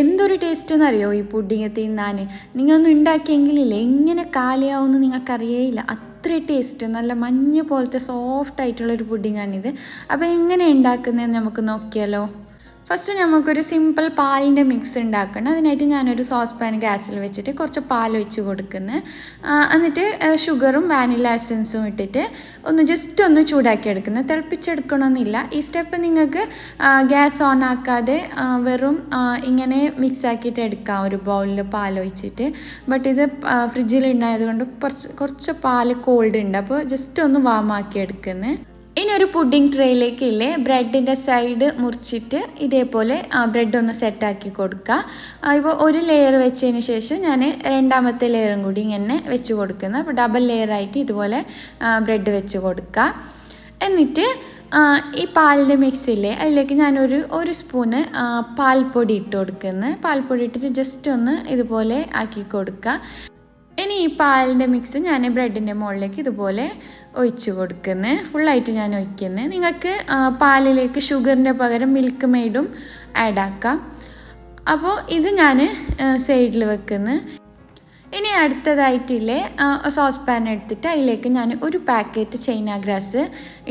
എന്തൊരു ടേസ്റ്റ് എന്നറിയോ ഈ പുഡിങ് തിന്നാൻ. നിങ്ങൾ ഒന്ന് ഉണ്ടാക്കിയെങ്കിലില്ലേ എങ്ങനെ കാലിയാവുമെന്ന് നിങ്ങൾക്കറിയേയില്ല. അത്രയും ടേസ്റ്റ്, നല്ല മഞ്ഞ പോലത്തെ സോഫ്റ്റ് ആയിട്ടുള്ളൊരു പുഡിങ്ങാണിത്. അപ്പോൾ എങ്ങനെ ഉണ്ടാക്കുന്നതെന്ന് നമുക്ക് നോക്കിയാലോ. ഫസ്റ്റ് നമുക്കൊരു സിമ്പിൾ പാലിൻ്റെ മിക്സ് ഉണ്ടാക്കണം. അതിനായിട്ട് ഞാനൊരു സോസ് പാൻ ഗ്യാസിൽ വെച്ചിട്ട് കുറച്ച് പാൽ ഒഴിച്ച് കൊടുക്കുന്നത്. എന്നിട്ട് ഷുഗറും വാനില എസൻസും ഇട്ടിട്ട് ജസ്റ്റ് ഒന്ന് ചൂടാക്കി എടുക്കുന്നത്. തിളപ്പിച്ചെടുക്കണമെന്നില്ല. ഈ സ്റ്റെപ്പ് നിങ്ങൾക്ക് ഗ്യാസ് ഓൺ ആക്കാതെ വെറും ഇങ്ങനെ മിക്സ് ആക്കിയിട്ട് എടുക്കാം ഒരു ബൗളിൽ പാൽ ഒഴിച്ചിട്ട്. ബട്ട് ഇത് ഫ്രിഡ്ജിൽ ഉണ്ടായതുകൊണ്ട് കുറച്ച് പാൽ കോൾഡ് ഉണ്ട്, അപ്പോൾ ജസ്റ്റ് ഒന്ന് വാമാക്കി എടുക്കുന്നത്. ഇനി ഒരു പുഡിംഗ് ട്രേയിലേക്ക് ബ്രെഡിൻ്റെ സൈഡ് മുറിച്ചിട്ട് ഇതേപോലെ ബ്രെഡ് ഒന്ന് സെറ്റാക്കി കൊടുക്കുക. ഇപ്പോൾ ഒരു ലെയർ വെച്ചതിന് ശേഷം ഞാൻ രണ്ടാമത്തെ ലെയറും കൂടി ഇങ്ങനെ വെച്ച് കൊടുക്കുന്നത്. അപ്പോൾ ഡബിൾ ലെയറായിട്ട് ഇതുപോലെ ബ്രെഡ് വെച്ച് കൊടുക്കുക. എന്നിട്ട് ഈ പാലിൻ്റെ മിക്സില്ലേ അതിലേക്ക് ഞാനൊരു സ്പൂണ് പാൽപ്പൊടി ഇട്ട് കൊടുക്കുന്നത്. പാൽപ്പൊടി ഇട്ടിട്ട് ജസ്റ്റ് ഒന്ന് ഇതുപോലെ ആക്കി കൊടുക്കുക. ഇനി ഈ പാലിൻ്റെ മിക്സ് ഞാൻ ബ്രെഡിൻ്റെ മുകളിലേക്ക് ഇതുപോലെ ഒഴിച്ച് കൊടുക്കുന്നത്. ഫുള്ളായിട്ട് ഞാൻ ഒഴിക്കുന്നത്. നിങ്ങൾക്ക് പാലിലേക്ക് ഷുഗറിൻ്റെ പകരം മിൽക്ക് മെയ്ഡും ആഡ് ആക്കാം. അപ്പോൾ ഇത് ഞാൻ സൈഡിൽ വെക്കുന്നത്. ഇനി അടുത്തതായിട്ടില്ലേ സോസ് പാൻ എടുത്തിട്ട് അതിലേക്ക് ഞാൻ ഒരു പാക്കറ്റ് ചൈന ഗ്രാസ്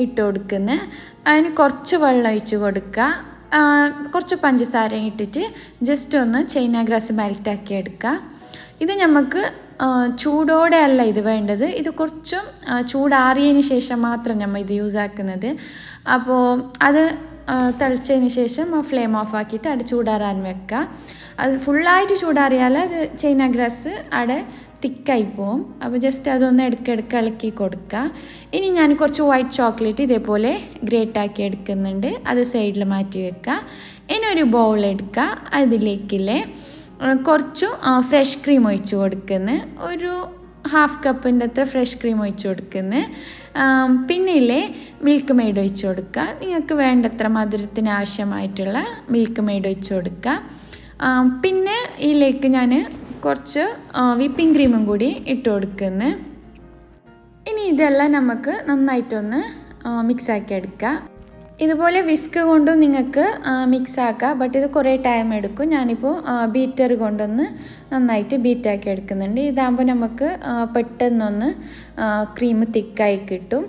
ഇട്ട് കൊടുക്കുന്നത്. അതിന് കുറച്ച് വെള്ളം ഒഴിച്ച് കൊടുക്കുക. കുറച്ച് പഞ്ചസാര ഇട്ടിട്ട് ജസ്റ്റ് ഒന്ന് ചൈന ഗ്രാസ് മെൽറ്റാക്കി എടുക്കുക. ഇത് നമുക്ക് ചൂടോടെ അല്ല ഇത് വേണ്ടത്. ഇത് കുറച്ചും ചൂടാറിയതിന് ശേഷം മാത്രം നമ്മൾ ഇത് യൂസ് ആക്കുന്നത്. അപ്പോൾ അത് തിളച്ചതിന് ശേഷം ഫ്ലെയിം ഓഫ് ആക്കിയിട്ട് അത് ചൂടാറാൻ വെക്കുക. അത് ഫുള്ളായിട്ട് ചൂടാറിയാൽ അത് ചൈന ഗ്രാസ് അവിടെ തിക്കായി പോവും. അപ്പോൾ ജസ്റ്റ് അതൊന്ന് ഇടയ്ക്കിടയ്ക്ക് ഇളക്കി കൊടുക്കുക. ഇനി ഞാൻ കുറച്ച് വൈറ്റ് ചോക്ലേറ്റ് ഇതേപോലെ ഗ്രേറ്റ് ആക്കി എടുക്കുന്നുണ്ട്. അത് സൈഡിൽ മാറ്റി വെക്കുക. ഇനി ഒരു ബൗൾ എടുക്കുക. അതിലേക്കില്ലേ കുറച്ച് ഫ്രഷ് ക്രീം ഒഴിച്ച് കൊടുക്കുന്നത്. ഒരു ഹാഫ് കപ്പിൻ്റെ അത്ര ഫ്രഷ് ക്രീം ഒഴിച്ച് കൊടുക്കുന്നത്. പിന്നെ മിൽക്ക് മെയ്ഡ് ഒഴിച്ച് കൊടുക്കുക. നിങ്ങൾക്ക് വേണ്ടത്ര മധുരത്തിന് ആവശ്യമായിട്ടുള്ള മിൽക്ക് മെയ്ഡ് ഒഴിച്ച് കൊടുക്കുക. പിന്നെ ഇതിലേക്ക് ഞാൻ കുറച്ച് വിപ്പിംഗ് ക്രീമും കൂടി ഇട്ട് കൊടുക്കുന്നത്. ഇനി ഇതെല്ലാം നമുക്ക് നന്നായിട്ടൊന്ന് മിക്സാക്കി എടുക്കുക. ഇതുപോലെ വിസ്ക് കൊണ്ടും നിങ്ങൾക്ക് മിക്സ് ആക്കാം, ബട്ട് ഇത് കുറേ ടൈം എടുക്കും. ഞാനിപ്പോൾ ബീറ്റർ കൊണ്ടൊന്ന് നന്നായിട്ട് ബീറ്റാക്കി എടുക്കുന്നുണ്ട്. ഇതാകുമ്പോൾ നമുക്ക് പെട്ടെന്നൊന്ന് ക്രീം തിക്കായി കിട്ടും.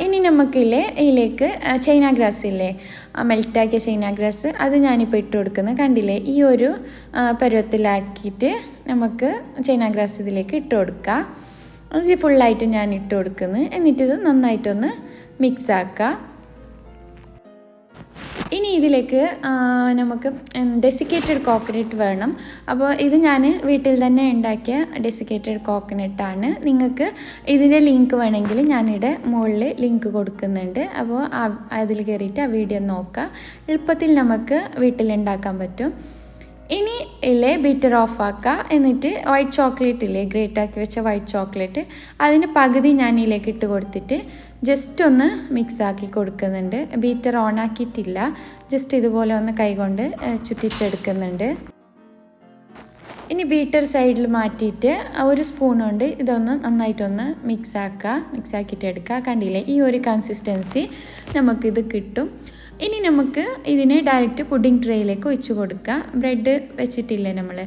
ഇനി ഇതിലേക്ക് ചൈന ഗ്രാസ് മെൽറ്റാക്കിയ ചൈന ഗ്രാസ് അത് ഞാനിപ്പോൾ ഇട്ട് കൊടുക്കുന്നത് കണ്ടില്ലേ. ഈ ഒരു പരുവത്തിലാക്കിയിട്ട് നമുക്ക് ചൈന ഗ്രാസ് ഇതിലേക്ക് ഇട്ട് കൊടുക്കാം. അത് ഫുള്ളായിട്ട് ഞാൻ ഇട്ട് കൊടുക്കുന്നത്. എന്നിട്ടിത് നന്നായിട്ടൊന്ന് മിക്സ് ആക്കാം. ഇനി ഇതിലേക്ക് നമുക്ക് ഡെസിക്കേറ്റഡ് കോക്കനട്ട് വേണം. അപ്പോൾ ഇത് ഞാൻ വീട്ടിൽ തന്നെ ഉണ്ടാക്കിയ ഡെസിക്കേറ്റഡ് കോക്കനട്ടാണ്. നിങ്ങൾക്ക് ഇതിൻ്റെ ലിങ്ക് വേണമെങ്കിൽ ഞാനിവിടെ മുകളിൽ ലിങ്ക് കൊടുക്കുന്നുണ്ട്. അപ്പോൾ അതിൽ കയറിയിട്ട് ആ വീഡിയോ നോക്കുക. എളുപ്പത്തിൽ നമുക്ക് വീട്ടിലുണ്ടാക്കാൻ പറ്റും. ഇനി ബീറ്റർ ഓഫ് ആക്കുക. എന്നിട്ട് വൈറ്റ് ചോക്ലേറ്റ് ഗ്രേറ്റ് ആക്കി വെച്ച വൈറ്റ് ചോക്ലേറ്റ് അതിന് പകുതി ഞാൻ ഇതിലേക്ക് ഇട്ട് കൊടുത്തിട്ട് ജസ്റ്റ് ഒന്ന് മിക്സ് ആക്കി കൊടുക്കുന്നുണ്ട്. ബീറ്റർ ഓൺ ആക്കിയിട്ടില്ല, ജസ്റ്റ് ഇതുപോലെ ഒന്ന് കൈകൊണ്ട് ചുറ്റിച്ചെടുക്കുന്നുണ്ട്. ഇനി ബീറ്റർ സൈഡിൽ മാറ്റിയിട്ട് ഒരു സ്പൂൺ കൊണ്ട് ഇതൊന്ന് നന്നായിട്ടൊന്ന് മിക്സ് ആക്കിയിട്ട് എടുക്കുക. കണ്ടില്ലേ, ഈ ഒരു കൺസിസ്റ്റൻസി നമുക്കിത് കിട്ടും. ഇനി നമുക്ക് ഇതിനെ ഡയറക്റ്റ് പുഡിംഗ് ട്രേയിലേക്ക് ഒഴിച്ച് കൊടുക്കുക. ബ്രെഡ് വെച്ചിട്ടില്ലേ നമ്മൾ,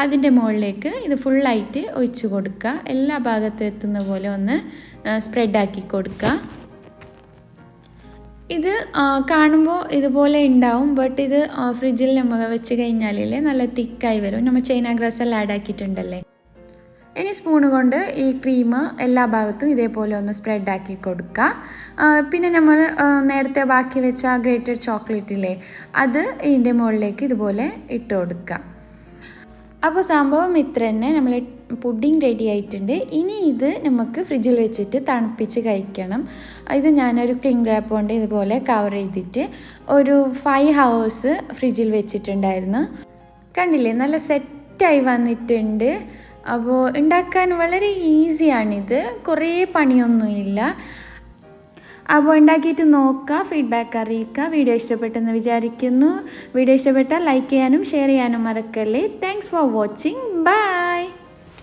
അതിൻ്റെ മുകളിലേക്ക് ഇത് ഫുള്ളായിട്ട് ഒഴിച്ച് കൊടുക്കുക. എല്ലാ ഭാഗത്തും എത്തുന്ന പോലെ ഒന്ന് സ്പ്രെഡാക്കി കൊടുക്കുക. ഇത് കാണുമ്പോൾ ഇതുപോലെ ഉണ്ടാവും, ബട്ട് ഇത് ഫ്രിഡ്ജിൽ നമ്മൾ വെച്ച് കഴിഞ്ഞാലേ നല്ല തിക്കായി വരും. നമ്മൾ ചൈന ഗ്രാസ് എല്ലാം ആഡ് ആക്കിയിട്ടുണ്ടല്ലേ. ഇനി സ്പൂണ് കൊണ്ട് ഈ ക്രീം എല്ലാ ഭാഗത്തും ഇതേപോലെ ഒന്ന് സ്പ്രെഡാക്കി കൊടുക്കുക. പിന്നെ നമ്മൾ നേരത്തെ ബാക്കി വെച്ച ഗ്രേറ്റഡ് ചോക്ലേറ്റ് അത് ഇതിൻ്റെ മുകളിലേക്ക് ഇതുപോലെ ഇട്ട് കൊടുക്കുക. അപ്പോൾ സംഭവം ഇത്ര തന്നെ, നമ്മൾ പുഡിംഗ് റെഡി ആയിട്ടുണ്ട്. ഇനി ഇത് നമുക്ക് ഫ്രിഡ്ജിൽ വെച്ചിട്ട് തണുപ്പിച്ച് കഴിക്കണം. ഇത് ഞാനൊരു ക്ലിംഗ് റാപ്പ് കൊണ്ട് ഇതുപോലെ കവർ ചെയ്തിട്ട് ഒരു 5 hours ഫ്രിഡ്ജിൽ വെച്ചിട്ടുണ്ടായിരുന്നു. കണ്ടില്ലേ, നല്ല സെറ്റായി വന്നിട്ടുണ്ട്. അപ്പോൾ ഉണ്ടാക്കാൻ വളരെ ഈസിയാണിത്, കുറേ പണിയൊന്നുമില്ല. അപ്പോൾ ഉണ്ടാക്കിയിട്ട് നോക്കുക, ഫീഡ്ബാക്ക് അറിയിക്കുക. വീഡിയോ ഇഷ്ടപ്പെട്ടെന്ന് വിചാരിക്കുന്നു. വീഡിയോ ഇഷ്ടപ്പെട്ടാൽ ലൈക്ക് ചെയ്യാനും ഷെയർ ചെയ്യാനും മറക്കല്ലേ. Thanks for watching. ബൈ.